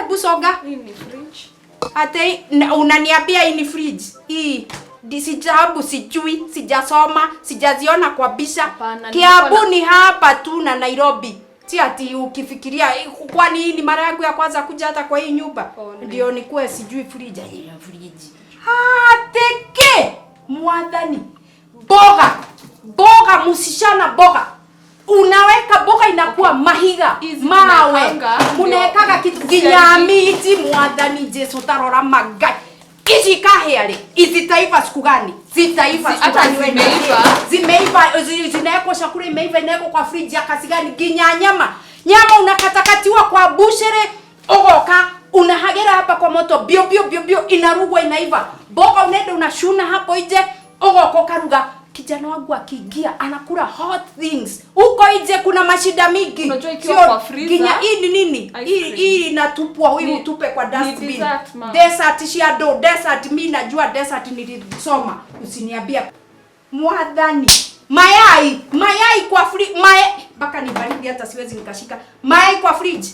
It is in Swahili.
Busoga. Hii ni fridge. Ate unaniambia hii ni fridge. Hii Sijabu sijui, sijasoma, sijaziona kwa bisha. Kiambu ni hapa tu na Nairobi. Si ati ukifikiria kwani hii ni mara yangu ya kwanza kuja hata kwa hii nyumba. Ndio nikuwe sijui fridge ya fridge. Teke mwadhani. Boga musishana boga. Unaweka boga inakuwa mahiga, mawe. Unaweka kitu kinyamiti mwadhani Jesu tarora magai. Ishi kaheale, izi taifa siku gani? Zitaifa siku gani zimeiva, zinawekwa chakula imeiva inawekwa kwa fridge ya kasi gani? Nyama unakatakatiwa kwa bushere, ogoka, unahagera hapa kwa moto, bio inarugwa inaiva. Boga unaenda unashuna hapo nje, ogoko karuga. Kijana wangu akiingia anakula hot things. Huko nje kuna mashida mingi. Unajua ikiwa kwa freezer. Hii ni nini? Hii inatupwa, huyu utupe kwa dustbin. Desert shadow, desert mimi najua desert nilisoma. Usiniambia mwadhani. Mayai kwa fridge. Baka ni baridi hata siwezi nikashika. Mayai kwa fridge.